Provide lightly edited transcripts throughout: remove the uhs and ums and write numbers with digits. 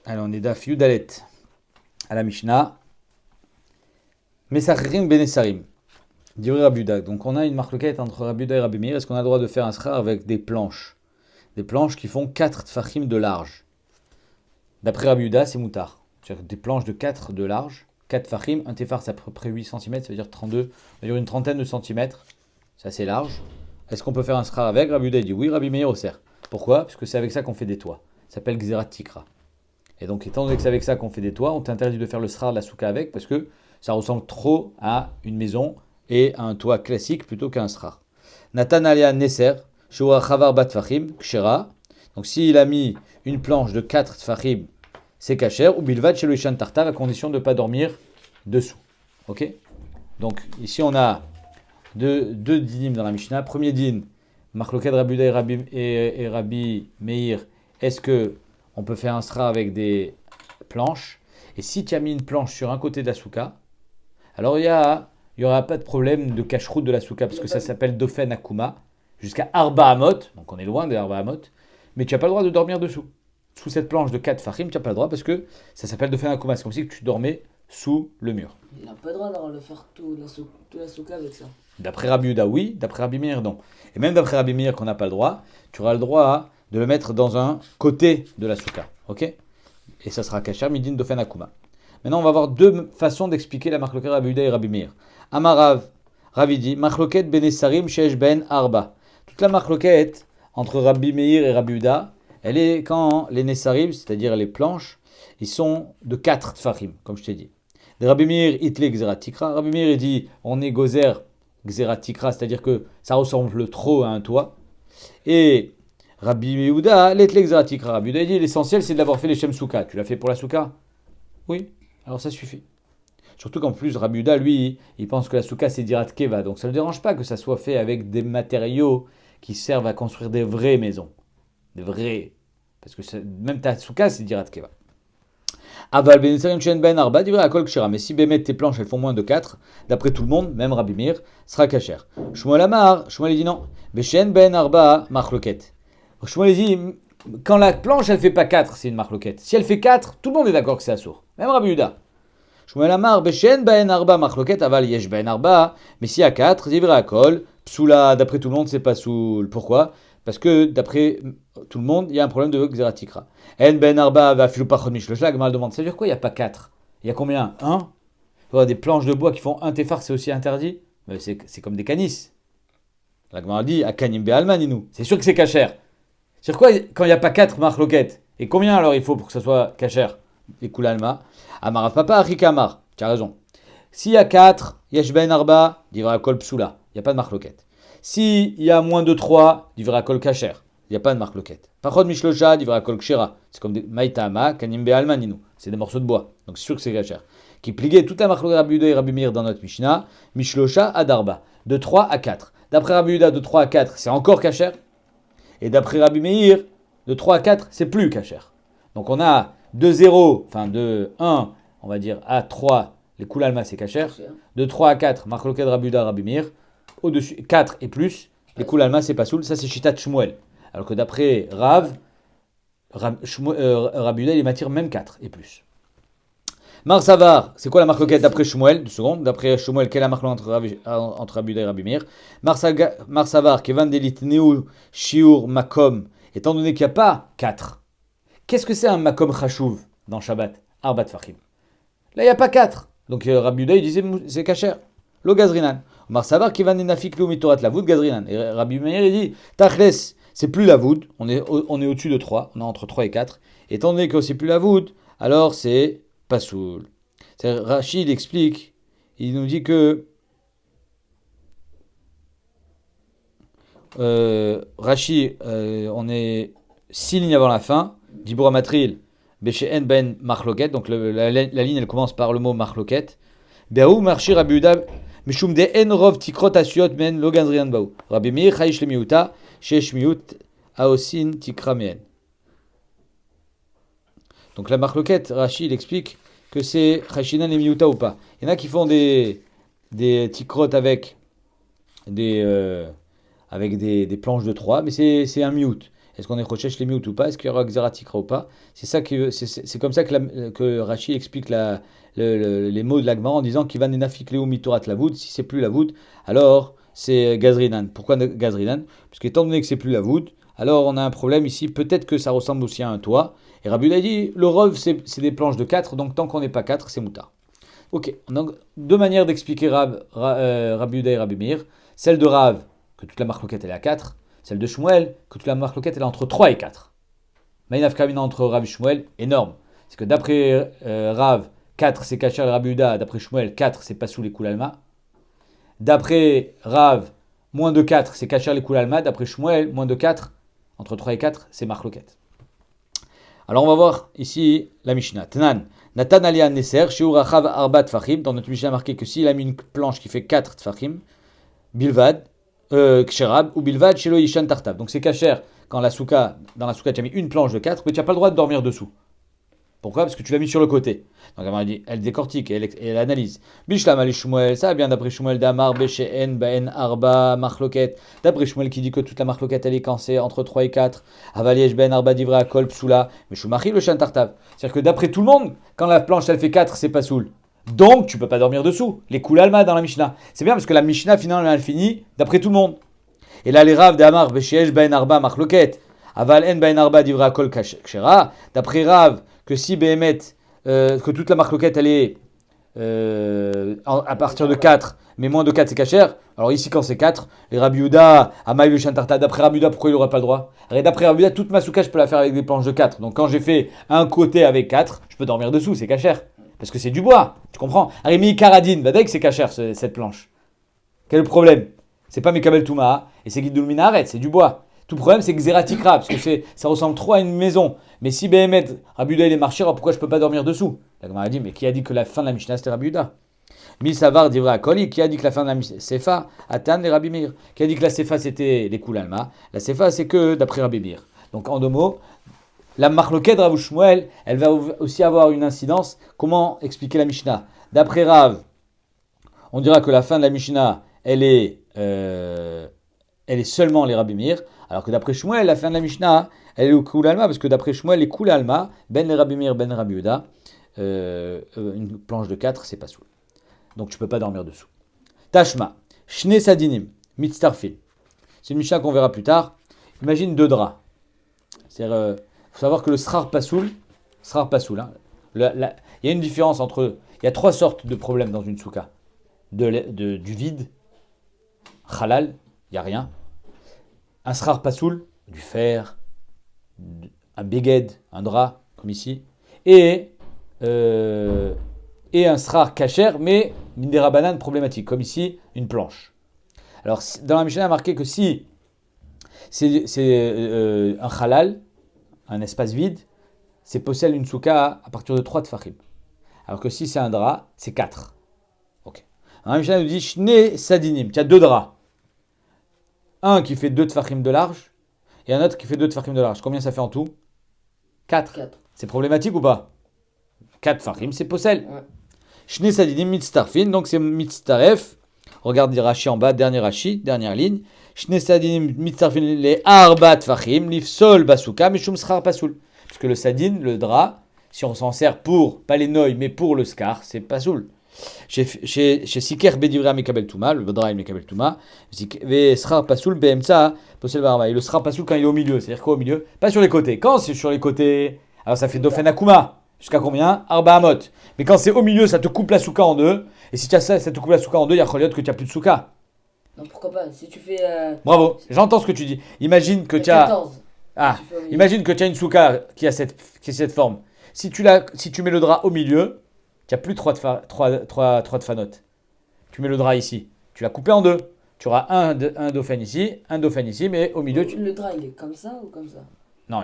Allez, on est d'Af Yudalet à la Mishnah. Mesachirim benesarim. Divrei Rabbi Yehuda. Donc on a une marloquette entre Rabbi Yehuda et Rabbi Meir. Est-ce qu'on a le droit de faire un schar avec des planches? Des planches qui font 4 tfachim de large. D'après Rabbi Yehuda, c'est moutar. C'est-à-dire des planches de 4 de large. 4 tfachim. Un tefar, c'est à peu près 8 cm. Ça veut dire 32. Ça veut dire une trentaine de centimètres. C'est assez large. Est-ce qu'on peut faire un schar avec? Rabbi Yehuda dit oui. Rabbi Meir au cerf. Pourquoi? Parce que c'est avec ça qu'on fait des toits. Ça s'appelle Gzerat Tikra. Et donc, étant donné que c'est avec ça qu'on fait des toits, on t'interdit de faire le schar de la souka avec parce que ça ressemble trop à une maison et à un toit classique plutôt qu'à un schar. Natan alia neser, shua chavar bat tfachim, kshera. Donc, s'il a mis une planche de 4 tfachim, c'est kasher, ou bilvad chez le ishan tartav, à condition de ne pas dormir dessous. Ok? Donc, ici, on a deux dinim dans la Mishnah. Premier din, Marloket Rabbi Yehuda et Rabbi Meir, est-ce que on peut faire un sra avec des planches? Et si tu as mis une planche sur un côté de la souka, alors il y aura pas de problème de cache-route de la souka, parce que ça s'appelle Dofen Akuma, jusqu'à Arba Amot, donc on est loin des Arba Amot, mais tu n'as pas le droit de dormir dessous. Sous cette planche de 4 fachim, tu n'as pas le droit, parce que ça s'appelle Dofen Akuma, c'est comme si tu dormais sous le mur. Il n'a pas le droit de faire tout la souka avec ça. D'après Rabbi Yehuda, oui. D'après Rabbi Meir, non. Et même d'après Rabbi Meir, qu'on n'a pas le droit, tu auras le droit de le mettre dans un côté de la souka. Ok? Et ça sera kasher, midin dofen akuma. Maintenant, on va voir deux façons d'expliquer la marloquette Rabbi Yehuda et Rabbi Meir. Amarav, Ravi dit, marloquette benesarim shesh ben arba. Toute la marloquette entre Rabbi Meir et Rabbi Yehuda, elle est quand les nesarim, c'est-à-dire les planches, ils sont de 4 tfachim, comme je t'ai dit. De Rabbi Meir, itle gzerat tikra. Rabbi Meir, il dit, on est gozer Gzerat Tikra, c'est-à-dire que ça ressemble trop à un toit. Et Rabbi Yehuda, l'etle Gzerat Tikra. Rabbi Yehuda dit l'essentiel c'est de l'avoir fait les Shem Souka. Tu l'as fait pour la Souka? Oui, alors ça suffit. Surtout qu'en plus, Rabbi Yehuda, lui, il pense que la Souka c'est Dirat Keva. Donc ça ne le dérange pas que ça soit fait avec des matériaux qui servent à construire des vraies maisons. Des vraies. Parce que même ta Souka c'est Dirat Keva. Aval ben chen ben arba divrei akol kshera. Mais si bémet tes planches elles font moins de 4, d'après tout le monde, même Rabbi Meir, sera kasher. Shmuel Amar, Shmuel dit non. Beshen ben arba machloket. Shmuel dit quand la planche elle fait pas 4, c'est une machloket. Si elle fait 4, tout le monde est d'accord que c'est assour. Même Rabbi Yehuda. Shmuel Amar, Beshen ben arba machloket aval yesh ben arba. Mais s'il y a 4, divrei akol, psula, d'après tout le monde, c'est pas soul. Pourquoi? Parce que d'après tout le monde, il y a un problème de Gzerat Tikra. En ben arba va filou pachon mishloshla. Gemara demande, ça veut dire quoi? Il n'y a pas 4. Il y a combien? 1? Des planches de bois qui font un tefar, c'est aussi interdit? Mais c'est comme des canis. La Gemara dit, akanim be'alman c'est sûr que c'est kasher. C'est quoi quand il n'y a pas 4 marloquettes? Et combien alors il faut pour que ça soit kasher? Et koulalma. Amarav papa achikamar. Tu as raison. S'il y a 4, yesh ben arba, divra kol psula. Il n'y a pas de marloquette. S'il y a moins de 3, divra kol kasher. Il n'y a pas de marloquette. Pachod mishlosha, divra kol kshera. C'est comme des maïtama, kanim be'alman c'est des morceaux de bois. Donc c'est sûr que c'est kasher. Qui pliait toute la marloquette Rabbi Yehuda et Rabbi Meir dans notre Mishnah, mishlosha adarba. De 3 à 4. D'après Rabbi Yehuda, de 3 à 4, c'est encore kasher. Et d'après Rabbi Meir, de 3 à 4, c'est plus kasher. Donc on a de 0, enfin de 1, on va dire, à 3, les koulalma c'est kasher. De 3 à 4, marloquette Rabbi Yehuda, Rabbi Meir. Au-dessus, 4 et plus, les koulalma c'est pas soul. Ça c'est Shitat Shmuel. Alors que d'après Rabbi Yehuda, il m'attire même 4 et plus. Mar Savar, c'est quoi la marloquette d'après Shmuel? 2 secondes. D'après Shmuel, quelle est la marloquette entre Rabbi Yehuda et Rabbi Meir? Mar Savar, Kevan Delit Neu Shiur Makom. Étant donné qu'il n'y a pas 4, qu'est-ce que c'est un Makom Chashuv dans Shabbat? Arbat Fachim. Là, il n'y a pas 4. Donc Rabbi Yehuda, il disait c'est kasher. Lo Gazrinan. Mar Savar, Kevan Denafik Lu Mitorat Lavud Gazrinan. Et Rabbi Meir, il dit Tachles, c'est plus la voûte. On est au-dessus de 3. On est entre 3 et 4. Étant donné que c'est plus la voûte, alors c'est pas soul. Rachid explique, il nous dit que Rachid, on est 6 lignes avant la fin. Dibura Matril, Beshen Ben Marloket. Donc la ligne elle commence par le mot Marloket. Beaou Marchi Rabbi Yehuda, Mishum de En Rov Tikrot Asiot Men Loganzrian Baou. Rabbi Meir Chaish Lemiuta, Shesh Miut Aosin Tikra Men. Donc la marloquette, Rachid explique que c'est Chashinan et Miuta ou pas. Il y en a qui font des tikrotes avec des planches de 3, mais c'est un miout. Est-ce qu'on est Rochesh Lemi ou pas? Est-ce qu'il y aura Xeratikra ou pas? C'est comme ça que Rashi explique les mots de l'Agmara en disant qu'il va nenafikleu mitorat lavoud. Si c'est plus lavoud, alors c'est Gazrinan. Pourquoi Gazrinan? Parce qu'étant donné que c'est plus lavoud, alors on a un problème ici. Peut-être que ça ressemble aussi à un toit. Et Rabbi Uda dit le rov c'est des planches de 4, donc tant qu'on n'est pas 4, c'est moutard. Ok, donc deux manières d'expliquer Rabbi Uda et Rabbi Meir. Celle de Rav, que toute la marloquette elle est à 4. Celle de Shmuel, que toute la marloquette elle est entre 3 et 4. Maïnaf Kamina entre Rav et Shmuel, énorme. C'est que d'après Rav, 4 c'est Kacher et Rabbi Uda. D'après Shmuel, 4 c'est pas sous les Koulalma. D'après Rav, moins de 4 c'est Kacher les Koulalma. D'après Shmuel, moins de 4, entre 3 et 4, c'est marloquette. Alors on va voir ici la Mishnah. Tnan, Natan Alian Neser, Shiur Achav Arba Tfachim. Dans notre Mishnah marqué que s'il a mis une planche qui fait 4 Tfachim, Bilvad, Ksherab, ou Bilvad, Shelo Yishan Tartav. Donc c'est Kacher quand dans la souka tu as mis une planche de 4, mais tu n'as pas le droit de dormir dessous. Pourquoi? Parce que tu l'as mis sur le côté. Donc elle décortique et elle analyse. Bishlam Ali Shmuel, ça bien d'après Shmuel d'Amar, Beshen, Ben, Arba, Marloket. D'après Shmuel qui dit que toute la Marloket elle est cancée entre 3 et 4. Avaliège, Ben, Arba, Divra, Kol, Psoula. Mais Shumachi, le Shan Tartav. C'est-à-dire que d'après tout le monde, quand la planche elle fait 4, c'est pas soul. Donc tu peux pas dormir dessous. Les Koulalma dans la Mishnah. C'est bien parce que la Mishnah finalement elle finit d'après tout le monde. Et là les Rav d'Amar, Beshen, Ben, Arba, Marloket. Aval, En, Ben, Arba, Divra, Kol, Kshera. D'après Rav, que si Behemet, que toute la marloquette elle est à partir de 4, mais moins de 4 c'est Kacher. Alors ici quand c'est 4, les Rabbi Yehuda, Amaï le Shantarta, d'après Rabbi Yehuda, pourquoi il n'aurait pas le droit? D'après Rabbi Yehuda, toute ma souka je peux la faire avec des planches de 4. Donc quand j'ai fait un côté avec 4, je peux dormir dessous, c'est Kacher. Parce que c'est du bois, tu comprends? Arémi Karadine, va dire que c'est Kacher cette planche. Quel est le problème? C'est pas Mekabel Touma et c'est Guidul Minaret, c'est du bois. Tout le problème, c'est Xeratikra, parce que ça ressemble trop à une maison. Mais si Behemet, Rabbi Yehuda, il est marché, alors pourquoi je ne peux pas dormir dessous? La Gemara a dit, mais qui a dit que la fin de la Mishnah, c'était Rabbi Yehuda? Misavar Divra Koli, qui a dit que la fin de la Sefa, Atan et Rabbi Meir. Qui a dit que la Sefa, c'était les Koulalma. La Sefa, c'est que d'après Rabbi Meir. Donc, en deux mots, la Marloquet de Rav Shmuel, elle va aussi avoir une incidence. Comment expliquer la Mishnah? D'après Rav, on dira que la fin de la Mishnah, elle est seulement les Rabbi Meir. Alors que d'après Shmuel, la fin de la Mishnah, elle est au Koulalma, parce que d'après Shmuel, les Koulalma, Ben les Rabbi Meir, Ben Rabbi Yehuda, une planche de 4, c'est pas soul. Donc tu peux pas dormir dessous. Tashma, Shne Sadinim, Mitztarfil. C'est une Mishnah qu'on verra plus tard. Imagine 2 draps. C'est-à-dire, faut savoir que le Srar Pasoul, hein, il y a une différence entre. Il y a 3 sortes de problèmes dans une souka. Du vide, halal, il n'y a rien. Un Srar Pasoul, du fer, un beged, un drap, comme ici, et un Srar Kacher, mais Mindera banane problématique, comme ici, une planche. Alors, dans la Mishnah, il y a marqué que si c'est un halal, un espace vide, c'est possède une souka à partir de 3 tfachim. Alors que si c'est un drap, c'est 4. Ok. Alors, la Mishnah nous dit Shne Sadinim, tu as 2 draps. Un qui fait 2 tfachim de large et un autre qui fait 2 tfachim de large. Combien ça fait en tout? 4. C'est problématique ou pas? 4 tfachim, c'est possède. Ouais. Shne Sadinim mitztarfin, donc c'est mitztaref. Regarde Rashi en bas, dernière ligne. Shne Sadinim mitztarfin les arba tfachim, lifsol basuka, mishum schar pasoul. Parce que le sadin, le drap, si on s'en sert pour, pas les noïs, mais pour le scar, c'est pasoul. Chez Siker Bedivra Mekabel Touma, le drap est Mekabel Touma, ve schar pasoul BMца, possède barba. Et le schar pasoul quand il est au milieu, c'est-à-dire quoi au milieu? Pas sur les côtés. Quand c'est sur les côtés, alors ça fait Dofen Akuma. Jusqu'à combien? Arba Amot. Mais quand c'est au milieu, ça te coupe la souka en 2. Et si tu as ça te coupe la souka en 2, il y a Choliot que tu n'as plus de souka. Non, pourquoi pas? Si tu fais. Bravo, j'entends ce que tu dis. Imagine que tu as. 14. Imagine que tu as une souka qui a cette forme. Si tu mets le drap au milieu, tu n'as plus 3 de fanotes. Tu mets le drap ici. Tu l'as coupé en 2. Tu auras un dauphin ici, mais au milieu. Le drap, il est comme ça ou comme ça? Non,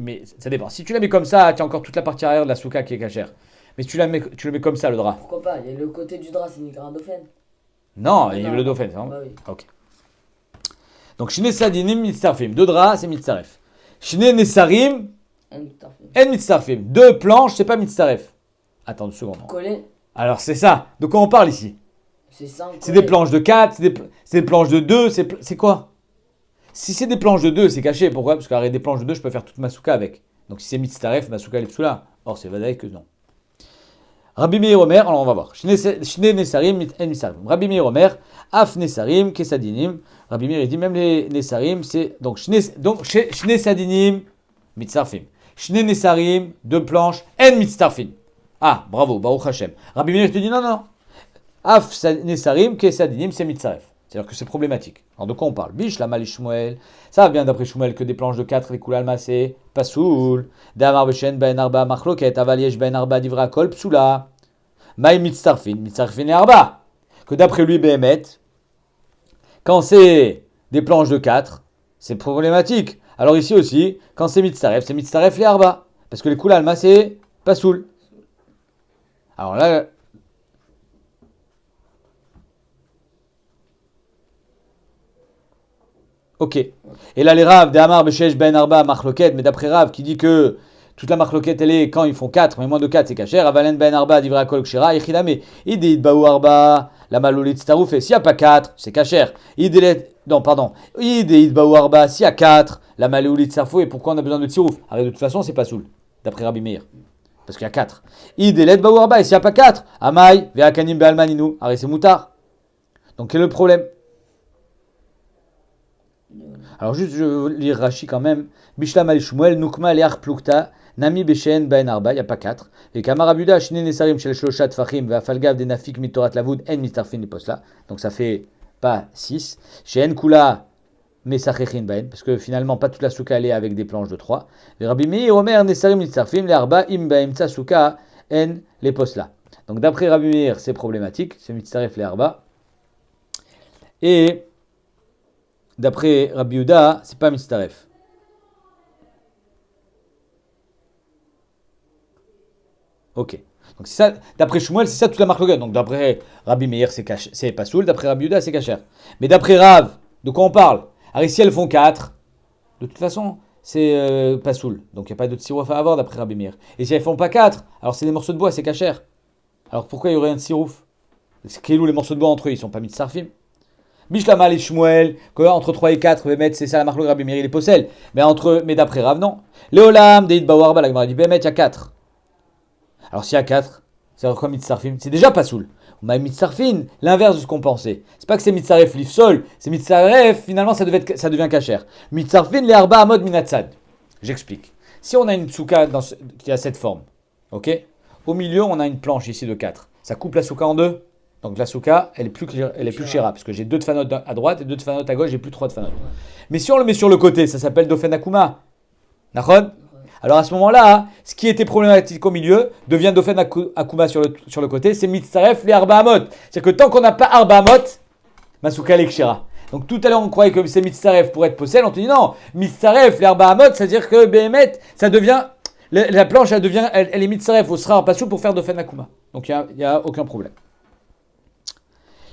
mais ça dépend. Si tu la mets comme ça, tu as encore toute la partie arrière de la souka qui est cachère. Mais si tu le mets comme ça, le drap. Pourquoi pas? Il y a le côté du drap, c'est une grande dauphin. Non, il y a le dauphin, c'est vrai. Bah oui. Ok. Donc, Shne Sadinim Mitzarfim. 2 draps, c'est Mitzaref. Shne Nesarim En Mitzarfim. 2 planches, c'est pas Mitzaref. Attends 2 secondes. Collé. Alors, c'est ça. De quoi on parle ici? C'est des planches de 4, c'est des planches de 2, c'est quoi? Si c'est des planches de 2, c'est caché. Pourquoi? Parce qu'avec des planches de 2, je peux faire toute ma souka avec. Donc si c'est mitzaref, ma souka elle est psoula. Or c'est vadaï que non. Rabbi Meir Omer, alors on va voir. Shne Nesarim en Misarim. Rabbi Meir Omer, Af Nesarim, Kesadinim. Rabbi Meir il dit même les Nesarim, c'est donc Shne Sadinim, Mitzarfim. Shne Nesarim, 2 planches, en Mitzarfim. Ah, bravo, Baruch Hashem. Rabbi Meir te dit non. Af Nesarim, Kesadinim, c'est Mitzaref. C'est-à-dire que c'est problématique. Alors de quoi on parle? Bish la Mali Shmuel. Ça vient d'après Shmuel que des planches de 4, les Koulalma c'est Pasoul. Damar Beshen Ben Arba Machloket, Avaliesh Ben Arba Divra Kol Psoula. Maï Mitzarfin, Mitzarfin et Arba. Que d'après lui, Behemet, quand c'est des planches de 4, c'est problématique. Alors ici aussi, quand c'est Mitzaref les Arba. Parce que les Koulalma c'est Pasoul. Alors là. Ok. Et là, les Rav, Amar, Beshesh, Ben Arba, Machloket, mais d'après Rav, qui dit que toute la Machloket, elle est quand ils font 4, mais moins de 4, c'est kacher. Avalen, Ben Arba, Divra, Kol, Kshira, Echidame. Idit, Baou, Arba, la Malolit, Starouf, et s'il n'y a pas 4, c'est kacher. Idit, Baou, Arba, s'il y a 4, la Malolit, Sarfou, et pourquoi on a besoin de Tsirouf? Alors, de toute façon, c'est pas soul, d'après Rabbi Meir. Parce qu'il y a 4. Idit, Baou, Arba, et s'il n'y a pas 4, Amaï, Veakanim, Bealmaninu, Arrête, c'est moutard. Donc, quel est le problème? Alors juste, je vais lire Rashi quand même. Bishlam al Shmuel, Nukma Leach Plukta, Nami Beshen Ben Arba, il n'y a pas 4. Et Kamarabuda, Shine Nesarim, Shel Shloshat Fachim, Vafalgav, Denafik, Mitorat Lavud, En Mitarfin, les postes là. Donc ça fait pas 6. Chez En Kula, Mesachechin Ben, parce que finalement, pas toute la souka elle est avec des planches de 3. Et Rabbi Meir, Omer, Nesarim, Mitarfin, les Arba, Im Baim Tsasuka, En, les postes là. Donc d'après Rabbi Meir, c'est problématique, c'est Mitzaref, les Arba. Et d'après Rabbi Yehuda, c'est pas Mitzaref. Ok. Donc c'est ça, d'après Shmuel, c'est ça toute la marque. Donc d'après Rabbi Meir, c'est pas soul. D'après Rabbi Yehuda, c'est kacher. Mais d'après Rav, de quoi on parle? Alors ici, elles font 4. De toute façon, c'est pas soul. Donc il n'y a pas de sirouf à avoir d'après Rabbi Meir. Et si elles font pas 4, alors c'est des morceaux de bois, c'est kacher. Alors pourquoi il y aurait un sirouf? C'est où les morceaux de bois entre eux, ils sont pas mis de sarfim. Bishlama et Shmuel, entre 3 et 4, Bémet, c'est ça la marque Rabbi Meir, il est possède. Mais d'après Rav, non. Léolam, Deid Bawarba, la Gemara dit Bémet, il y a 4. Alors s'il y a 4, c'est quoi Mitzarfim? C'est déjà pas soul. On a Mitzarfin, l'inverse de ce qu'on pensait. C'est pas que c'est Mitzaref l'ifsol, c'est Mitzaref, finalement ça devient kacher. Mitzarfin, les Arba Amod Minatzad. J'explique. Si on a une souka qui a cette forme, ok? Au milieu, on a une planche ici de 4. Ça coupe la souka en 2. Donc la souka, elle est plus chéra, parce que j'ai 2 tfanot à droite et 2 tfanot à gauche, j'ai plus 3 tfanot. Mais si on le met sur le côté, ça s'appelle Dofen Akuma. Nachon? Alors à ce moment-là, ce qui était problématique au milieu devient Dofen Akuma sur le côté, c'est Mitzaref les Arba Amot. C'est-à-dire que tant qu'on n'a pas Arba Amot, ma souka elle est kshira. Donc tout à l'heure on croyait que c'est Mitzaref pour être possède, on te dit non, Mitzaref les Arba Amot, c'est-à-dire que Behemet, ça devient, la planche elle est Mitzaref au sera en passou pour faire Dofen Akuma. Donc il n'y a aucun problème.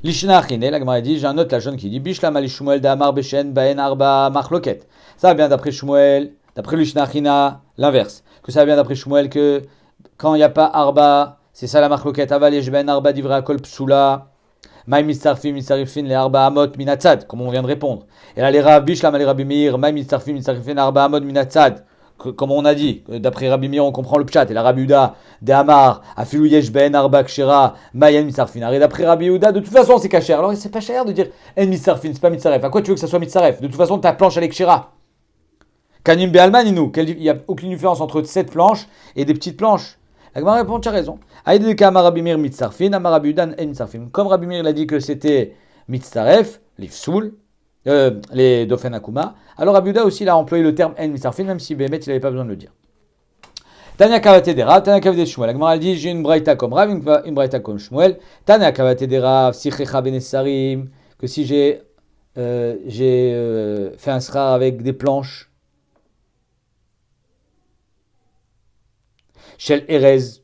Lishna Achine, la Gemara dit, j'ai un autre la jeune qui dit Bishlam ali Shmuel d'Amar Beshen Baen Arba Machloket. Ça va bien d'après Shmuel, d'après Lishna Achina, l'inverse. Que ça va bien d'après Shmuel que quand il n'y a pas Arba, c'est ça la Machloket. Avaliesh Ben Arba Divra Kol Psula. Maï Mitzarfim les Arba Amot Minatzad, comme on vient de répondre. Et là les Rav Bishlam ali Rabbi Meir, Maï Mitzarfim Arba Amot Minatzad. Comme on a dit, d'après Rabbi Meir, on comprend le pshat. Et la Rabbi Yehuda, de Amar, Afilu Yesh Ben Arba Kshira, Mayen Mitzarfin. Et d'après Rabbi Yehuda, de toute façon, c'est kacher. Alors, c'est pas cher de dire En Mitzarfin, c'est pas Mitzaref. À quoi tu veux que ça soit Mitzaref? De toute façon, ta planche, elle est Kshira. Kanim Bealmaninu, il n'y a aucune différence entre cette planche et des petites planches. La Gemara répond, tu as raison. Aïdeka Amar Rabbi Meir Mitzarfin, Amar Rabbi Yehuda En Mitzarfin. Comme Rabbi Meir l'a dit que c'était Mitzaref, l'Ifsoul, les Dofen Akuma. Alors Rabbi Yehuda aussi il a employé le terme En Mitzarfin, même si Bémet il n'avait pas besoin de le dire. Tanya Kavate de Rav, Tanya Kavate de Shmuel. La Gemara dit j'ai une braïta comme Rav, une braïta comme Shmuel. Tanya Kavate de Rav, Sichecha Benesarim, que si j'ai fait un srar avec des planches. Shel Erez,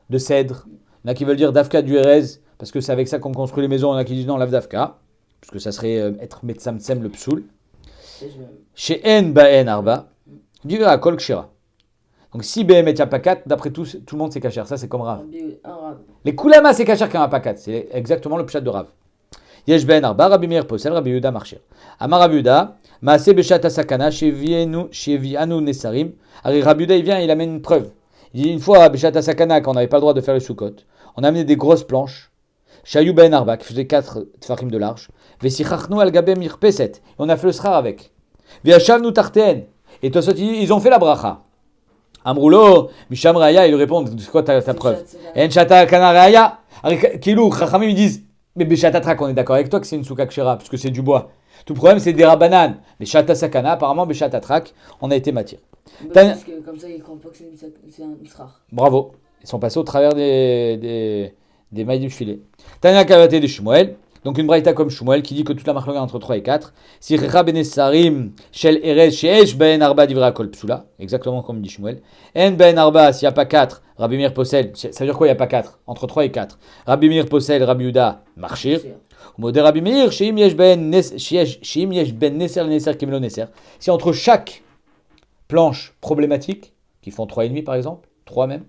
de cèdre. Il y en a qui veulent dire Dafka du Erez, parce que c'est avec ça qu'on construit les maisons. Il y en a qui disent non, Lav Dafka, parce que ça serait être Metsamtsem le psoul. Chez En Baen Arba, Divra Kol Kshira. Donc si BM est pas 4, d'après tout le monde c'est kacher. Ça c'est comme Rav. Les Koulama c'est kacher quand il n'y a pas 4. C'est exactement le pshat de Rav. Yesh Ben Arba, Rabbi Meir Posel, Rabbi Yehuda Marchir. Amar Rabbi Yehuda, Maaseh beshat asakana, shevianu nesarim. Alors Rabbi Yehuda, il vient, il amène une preuve. Il dit une fois, beshat asakana, quand on n'avait pas le droit de faire le soukot, on a amené des grosses planches. Shayu ben arba, qui faisait 4 tfachim de large. Vesichachnu al gabe mirpeset. On a fait le srar avec. Viachavnu tarteen. Et toi, ils ont fait la bracha. Amroulo, Misham Raya, ils lui répondent, c'est quoi ta preuve? En shata kana raya. Kilou, Chachamim, ils disent, mais Beshatatrak, on est d'accord avec toi que c'est une souka kshera, parce que c'est du bois. Tout le problème, c'est des rabanan. Mais Shata Sakana, apparemment, Beshatatrak, on a été matière. Parce que comme ça, ils ne croient pas que c'est un srar. Bravo. Ils sont passés au travers des mailles du filet. Tanya Kavate de Shmuel. Donc une braïta comme Shmuel qui dit que toute la marque entre 3 et 4. Si Recha Benesarim, Shel Erez, Sheesh Ben Arba Divra Kol Psula. Exactement comme dit Shmuel. En Ben Arba, s'il n'y a pas 4, Rabbi Meir Posel. Ça veut dire quoi, il n'y a pas 4? Entre 3 et 4. Rabbi Meir Posel, Rabbi Yehuda, Marchir. Modé Rabbi Meir, Sheim Yesh Ben Neser, Neser Kimelo Neser. Si entre chaque planche problématique, qui font 3,5 par exemple, 3 même,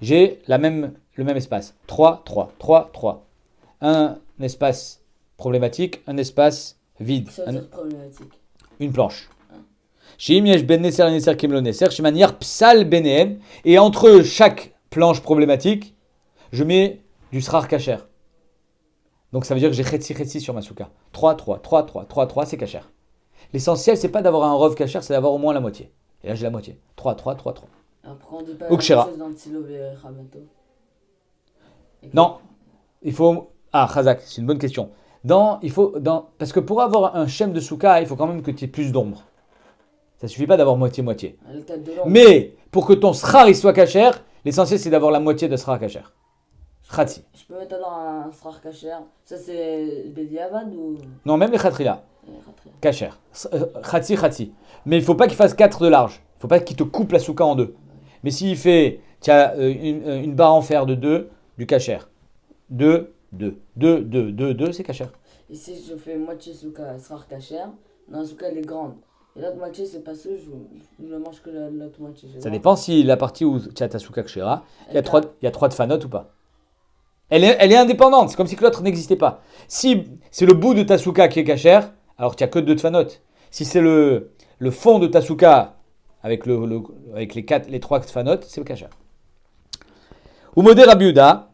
j'ai le même espace. 3, 3, 3, 3. Un espace problématique, un espace vide. Ça veut dire problématique. Une planche. Shim yesh ben neser neser kimlo neser, shemaniar psal benehem. Et entre chaque planche problématique, je mets du srar kacher. Donc ça veut dire que j'ai chetzi sur ma souka. 3, 3, 3, 3, 3, 3, c'est kacher. L'essentiel, c'est pas d'avoir un rov kacher, c'est d'avoir au moins la moitié. Et là, j'ai la moitié. 3, 3, 3, 3. Après, on dit pas la même chose dans le silo Rabato. Non, il faut... Ah, Khazak, c'est une bonne question. Parce que pour avoir un shem de souka, il faut quand même que tu aies plus d'ombre. Ça suffit pas d'avoir moitié-moitié. Mais pour que ton srar il soit kacher, l'essentiel c'est d'avoir la moitié de srar kacher. Khatsi. Je peux mettre alors un srar kacher. Ça c'est Bediavad ou... Non, même les khatrila. Kacher. Khatsi. Mais il faut pas qu'il fasse 4 de large. Il faut pas qu'il te coupe la souka en deux. Mais s'il fait, tu as une barre en fer de 2, du kacher. 2, 2, 2, 2, 2, 2, c'est kacher. Et si je fais moitié souka, srar kacher, dans la souka elle est grande. Et l'autre moitié c'est pas ça, je ne mange que l'autre moitié. Ça dépend si la partie où tu as ta souka kshera, il y a 3 de fanot ou pas. Elle est indépendante, c'est comme si l'autre n'existait pas. Si c'est le bout de ta souka qui est kacher, alors tu n'as que 2 de fanot. Si c'est le fond de ta souka avec les 3 de fanot, c'est le kacher. Ou modé Rabbi Yehuda.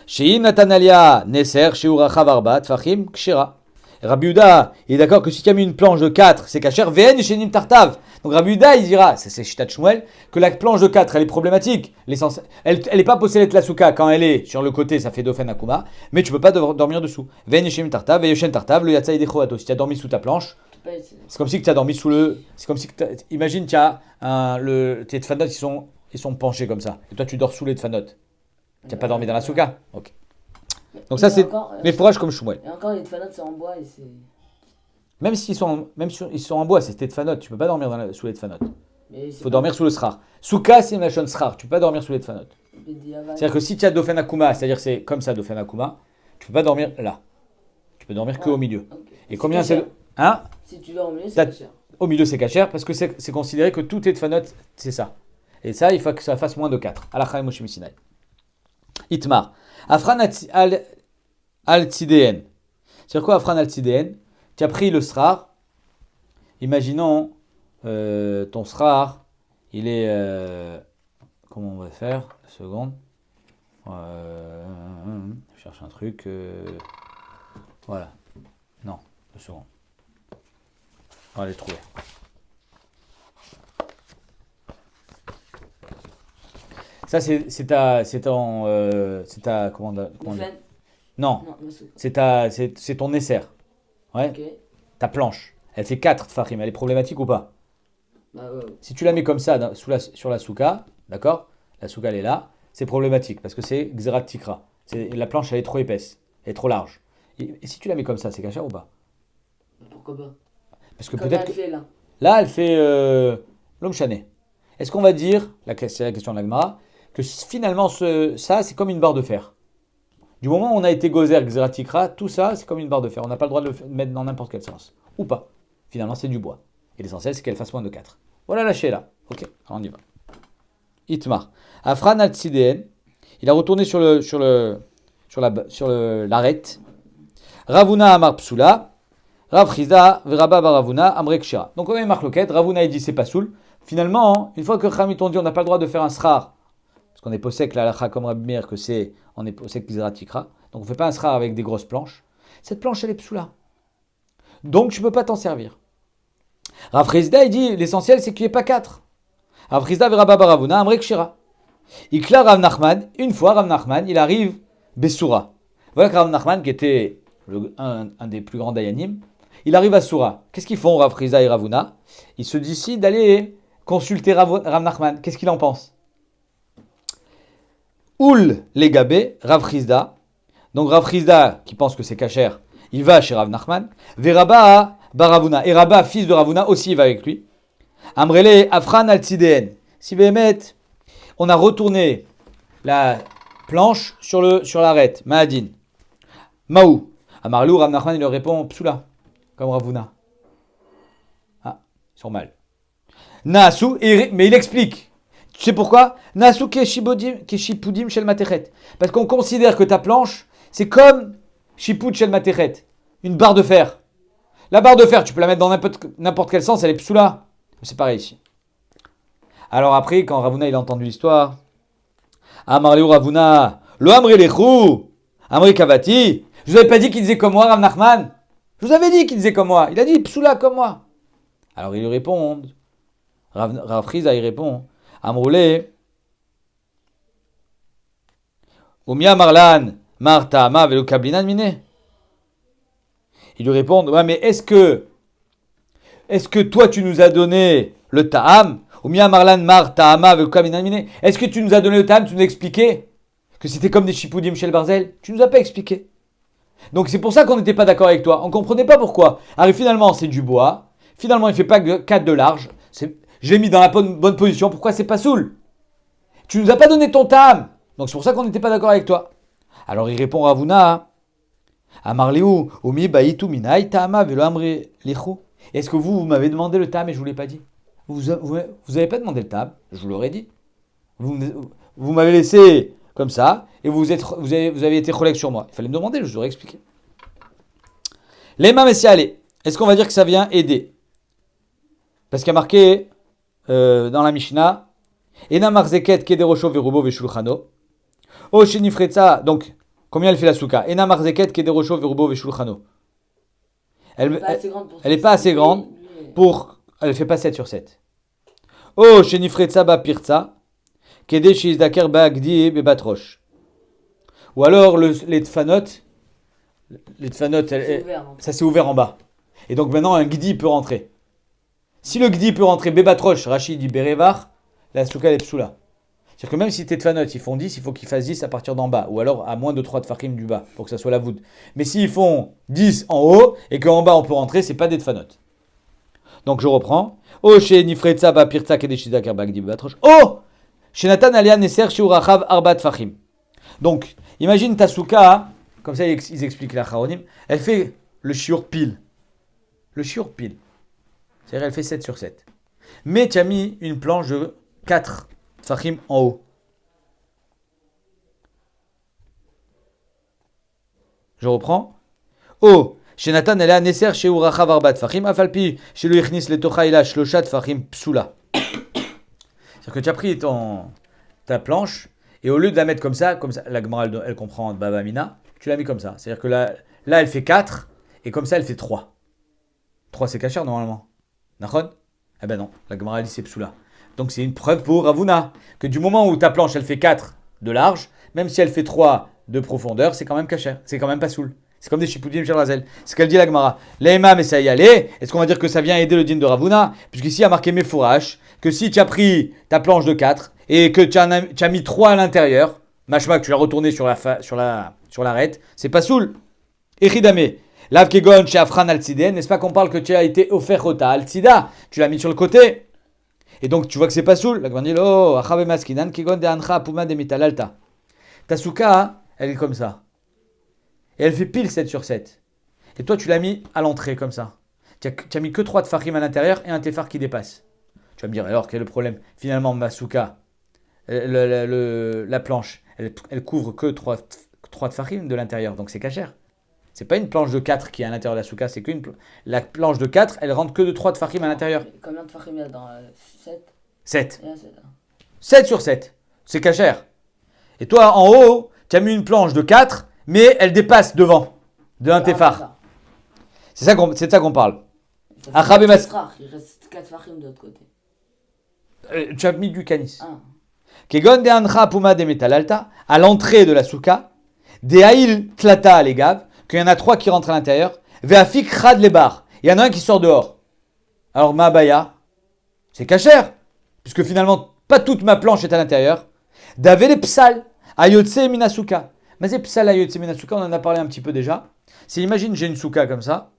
Sheim Natanalia Neser, Sheurachav Arba, Tfachim, Kshira. Rabbi Yehuda, il est d'accord que si tu as mis une planche de 4, c'est kasher, Ven Shenim Tartav. Donc Rabbi Yehuda, il dira, c'est Shitat Shmuel, que la planche de 4, elle est problématique. Elle n'est pas possédée de la souka quand elle est sur le côté, ça fait Dofen Akuma, mais tu ne peux pas dormir dessous. Ven Shenim Tartav, Veyoshen Tartav, le Yatzai Dechoato. Si tu as dormi sous ta planche, c'est comme si tu as dormi sous le. C'est comme si imagine, tu as tes tfanot, ils sont penchés comme ça. Et toi, tu dors sous les tfanot. Tu n'as pas dormi dans la souka. Ok. Donc ça, c'est mes fourrages comme Shmuel. Et encore, les tfanotes, c'est en bois et c'est... Même s'ils sont, ils sont en bois, c'est tes tfanotes. Tu ne peux pas dormir sous les tfanotes. Il faut dormir sous le srar. Souka, c'est une lachon srar. Tu ne peux pas dormir sous les tfanotes. C'est-à-dire que si tu as Dofen Akuma, c'est-à-dire c'est comme ça, Dofen Akuma, tu ne peux pas dormir là. Tu peux dormir qu'au milieu. Okay. Et combien c'est... Hein? Si tu dors au milieu, c'est kacher. Au milieu, c'est kacher parce que c'est considéré que tout est tfanotes, c'est ça. Et ça, il faut que ça fasse moins de 4. Alachai Moshe Sinai. Itmar. Afran al-Tzideen. C'est quoi Afran al-Tzideen? Tu as pris le srar. Imaginons ton srar, il est... comment on va faire? Une seconde. Je cherche un truc. Voilà. Non, 2 secondes. On va les trouver. Ça, c'est ta comment non, c'est ton esser. Ouais. Okay. Ta planche. Elle fait 4 tfachim. Elle est problématique ou pas? Ouais. Si tu la mets comme ça sur la souka, d'accord? La souka, elle est là. C'est problématique parce que c'est Xerat Tikra. La planche, elle est trop épaisse. Elle est trop large. Et si tu la mets comme ça, c'est kacher ou pas? Pourquoi pas? Parce que peut-être elle fait là. Là, elle fait l'homme chané. Est-ce qu'on va dire, c'est la question de la Gemara, que finalement, ça, c'est comme une barre de fer. Du moment où on a été gozer, xeratikra, tout ça, c'est comme une barre de fer. On n'a pas le droit de le mettre dans n'importe quel sens. Ou pas. Finalement, c'est du bois. Et l'essentiel, c'est qu'elle fasse moins de 4. Voilà la là. Ok, alors on y va. Itmar. Afran al-Tzideen, il a retourné sur l'arête. Ravuna Amar Psula. Rav Chizda, Veraba Baravuna, Amrek Shira. Donc on a une marloquette, Ravuna il dit c'est pas soul. Finalement, une fois que Chachamim t'ont dit on n'a pas le droit de faire un srar, parce qu'on est possèque la halakha comme Rabbi Meir que c'est, on est possèque Gzera Tikra, donc on fait pas un srar avec des grosses planches. Cette planche elle est psoula. Donc tu peux pas t'en servir. Rav Chizda il dit l'essentiel c'est qu'il n'y ait pas 4. Rav Chizda Veraba Baravuna, Amrek Shira. Ikla Rav Nachman, une fois Rav Nachman, il arrive Bessoura. Voilà que Rav Nachman qui était un des plus grands dayanim, il arrive à Soura. Qu'est-ce qu'ils font, Rav Chizda et Ravuna? Ils se décident d'aller consulter Rav Nachman. Qu'est-ce qu'il en pense? Oul les gabé, Rav Chizda. Donc Rav Chizda, qui pense que c'est kasher, il va chez Rav Nachman. Veraba Baravuna. Et Rabba, fils de Ravuna, aussi il va avec lui. Amrele Afran al Tzideen. Si Béhémet, on a retourné la planche sur l'arête, Mahadin. Maou. Amarlou, Rav Nachman, il leur répond Psoula. Comme Ravuna. Ah, ils sont mal. Naasu, mais il explique. Tu sais pourquoi? Naasu keshipudim shel matechet. Parce qu'on considère que ta planche, c'est comme shiput shel matechet. Une barre de fer. La barre de fer, tu peux la mettre dans n'importe quel sens, elle est psoula. C'est pareil ici. Alors après, quand Ravuna il a entendu l'histoire, Amarleu Ravuna, lo amri lechou, amri kavati. Je vous avais pas dit qu'il disait comme moi, Rav Nachman? Je vous avais dit qu'il disait comme moi. Il a dit psoula comme moi. Alors il lui répond, Rav Chizda il répond, Amroulé, Umia Marlan, Marta, Ma, Velo Kablinan Mine. Il lui répond, ouais, mais est-ce que toi tu nous as donné le Ta'am? Umia Marlan, Marta, Ma, Velo Kablinan Mine. Est-ce que tu nous as donné le Ta'am? Tu nous as expliqué que c'était comme des Shipoudim chez le Barzel? Tu nous as pas expliqué. Donc c'est pour ça qu'on n'était pas d'accord avec toi. On ne comprenait pas pourquoi. Alors finalement c'est du bois. Finalement il ne fait pas 4 de large. Je l'ai mis dans la bonne position. Pourquoi c'est pas soul? Tu nous as pas donné ton tam. Donc c'est pour ça qu'on n'était pas d'accord avec toi. Alors il répond Ravuna. Amarliou, Omi Baïtou Minai Tama Velo Amri Lichou. Est-ce que vous m'avez demandé le tam et je ne vous l'ai pas dit? Vous n'avez pas demandé le tam. Je vous l'aurais dit. Vous m'avez laissé comme ça, et vous avez été relègue sur moi. Il fallait me demander, je vous aurais expliqué. L'Ema Messialé, est-ce qu'on va dire que ça vient aider? Parce qu'il y a marqué dans la Mishnah, Ena Marzeket Kederosho Verubo Veshulchano. O Shenifretza, donc, combien elle fait la souka? Ena Marzeket Kederosho Verubo Veshulchano. Elle n'est pas assez grande pour. Elle ne fait pas 7 sur 7. O Shenifretza Ba Pirza. Ou alors les tfanot, ça s'est ouvert en bas. Et donc maintenant un gdi peut rentrer. Si le gdi peut rentrer bebatrosh, Rachid dit berevar, la souka est psoula. C'est-à-dire que même si tes tfanot ils font 10, il faut qu'ils fassent 10 à partir d'en bas. Ou alors à moins de 3 tfachim du bas, pour que ça soit la voûte. Mais s'ils font 10 en haut, et qu'en bas on peut rentrer, c'est pas des tfanot. Donc je reprends. Oh, chez Nifretza ba pirza kedeshida kerbagdi bebatrosh. Oh! Shenatan alian neser shiurachav arbat fachim. Donc, imagine ta souka, comme ça ils expliquent la charonim, elle fait le shiur pile. Le shiur pile. C'est-à-dire elle fait 7 sur 7. Mais tu as mis une planche de 4 fachim en haut. Je reprends. Oh, Shenatan alian neser shiurachav arbat fachim, afalpi, shelu ichnis letochaila shloshat fachim psula. C'est-à-dire que tu as pris ta planche et au lieu de la mettre comme ça la Gemara elle comprend Baba Mina, tu l'as mis comme ça. C'est-à-dire que là elle fait 4 et comme ça elle fait 3. 3 c'est kasher normalement. Nachon? Eh ben non, la Gemara elle dit c'est psoula. Donc c'est une preuve pour Ravuna que du moment où ta planche elle fait 4 de large, même si elle fait 3 de profondeur, c'est quand même kasher. C'est quand même pas soul. C'est comme des chipoudim chez Razel. C'est ce qu'elle dit la Gemara. L'Ema mais ça y allait. Est-ce qu'on va dire que ça vient aider le din de Ravuna? Puisqu'ici il y a marqué Mefourash que si tu as pris ta planche de 4 et que tu as mis 3 à l'intérieur, machma que tu l'as retourné sur l'arête, c'est pas soul. Echidame. Lav kegon chez Afran al-Tziden, n'est-ce pas qu'on parle que tu as été offert rota al-Tzida? Tu l'as mis sur le côté. Et donc tu vois que c'est pas soul. La Gemara dit oh, achabe maskinan kegon de ancha puma de mitalalta. Ta souka, elle est comme ça. Et elle fait pile 7 sur 7. Et toi, tu l'as mis à l'entrée, comme ça. Tu as mis que 3 de farim à l'intérieur et un tefar qui dépasse. Tu vas me dire, alors, quel est le problème? Finalement, ma souka, la planche, elle couvre que 3 de farim de l'intérieur. Donc, c'est cachère. C'est pas une planche de 4 qui est à l'intérieur de la souka, c'est la planche de 4, elle rentre que de 3 tfachim à l'intérieur. Combien de tfachim il y a dans 7? 7. Il y a 7. 7 sur 7. C'est cachère. Et toi, en haut, tu as mis une planche de 4, mais elle dépasse devant de un tefar. C'est de ça qu'on parle. Il reste 4 tfachim de l'autre côté. Tu as mis du canis. Ah. Kegon de ancha puma de metalalta, à l'entrée de la souka, de haïl tlata les gav, qu'il y en a 3 qui rentrent à l'intérieur, veafik rad les bar. Il y en a un qui sort dehors. Alors ma baya, c'est cachère, puisque finalement pas toute ma planche est à l'intérieur. D'ave les psal, ayotse minasuka. Mais c'est psal ayotse minasuka, on en a parlé un petit peu déjà. Si imagine j'ai une souka comme ça,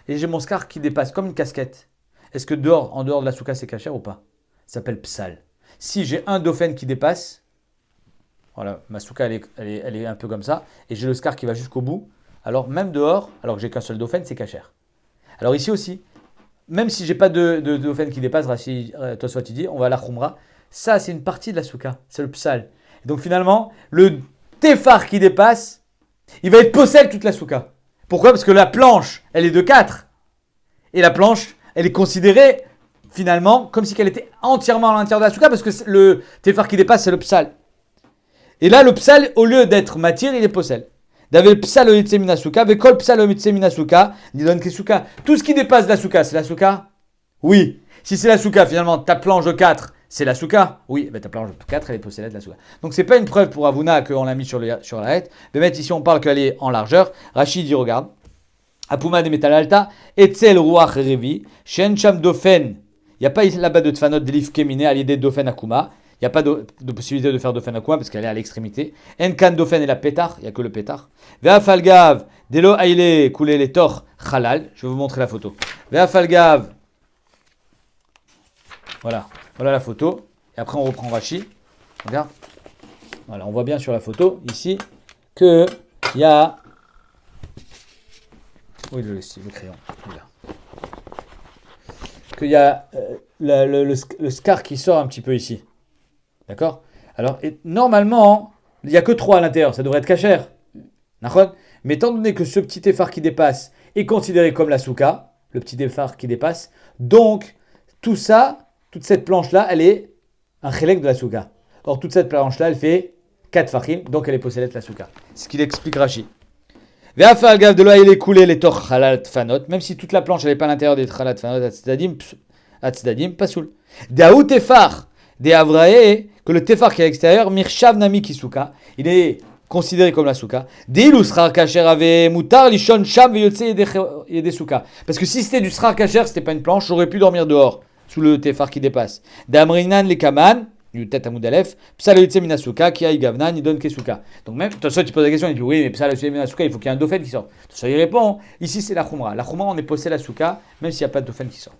et j'ai mon scar qui dépasse comme une casquette. Est-ce que en dehors de la souka c'est cachère ou pas? Ça s'appelle psal. Si j'ai un dauphin qui dépasse, voilà, ma souka elle est un peu comme ça, et j'ai le scar qui va jusqu'au bout, alors même dehors, alors que j'ai qu'un seul dauphin, c'est cachère. Alors ici aussi, même si j'ai pas de dauphin qui dépasse, Rashi, toi soit tu dis, on va à la khumra, ça c'est une partie de la souka, c'est le psal. Et donc finalement, le tefar qui dépasse, il va être possède toute la souka. Pourquoi? Parce que la planche, elle est de 4, et la planche, elle est considérée finalement comme si elle était entièrement à l'intérieur de la souka, parce que le tefar qui dépasse, c'est le psal. Et là, le psal, au lieu d'être matière, il est possède. D'avec le psal au yitse minasuka, avec kol psal au yitse minasuka, didon kesuka. Tout ce qui dépasse la souka, c'est la souka? Oui. Si c'est la souka, finalement, ta planche de 4, c'est la souka? Oui. Ben, ta planche de 4, elle est possédée de la souka. Donc, c'est pas une preuve pour Avuna qu'on l'a mis sur la haie. Mais mettre ici, on parle qu'elle est en largeur. Rachid dit, regarde. Apuma de metalalta, etzel ruach revi, shen cham dofen. Il n'y a pas là-bas de tfanot de l'if kemine à l'idée de dofen akuma. Il n'y a pas de possibilité de faire dofen akuma parce qu'elle est à l'extrémité. Enkan dofen et la pétar, il n'y a que le pétar. Veafalgav, delo aile coulé les tor halal. Je vais vous montrer la photo. Veafalgav. Voilà la photo. Et après on reprend Rashi. Regarde. Voilà, on voit bien sur la photo ici que il y a. Oui, le crayon. Là. Qu'il y a le scar qui sort un petit peu ici. D'accord? Alors, normalement, il n'y a que 3 à l'intérieur. Ça devrait être cachère. D'accord? Mais étant donné que ce petit effort qui dépasse est considéré comme la souka, le petit effort qui dépasse, donc, tout ça, toute cette planche-là, elle est un chélek de la souka. Or, toute cette planche-là, elle fait 4 fachim, donc elle est possédée de la souka. C'est ce qu'il explique Rashi. Ve'afal gav de là il est coulé les toch halal tfanot, même si toute la planche elle n'est pas à l'intérieur des halal tfanot atzedadim pasoul. Daout tefar de avrae que le tefar qui est à l'extérieur mirshav nami kisuka, il est considéré comme la souka. Deilou srar kasher ave mutar lishon sham veyotse yede souka. Parce que si c'était du srar kasher, c'était pas une planche, j'aurais pu dormir dehors sous le tefar qui dépasse. Damrinan le kaman. Du tête à Moudalef, Psal Yotse Minasuka, qui a Igavna, ni donne Kesuka. Donc même, toi, tu poses la question, il dit oui, mais Psal Yotse Minasuka, il faut qu'il y ait un dauphin qui sorte. Toi, il répond, ici c'est la Khumra. La Khumra, on est possédé la Souka, même s'il n'y a pas de dauphin qui sort.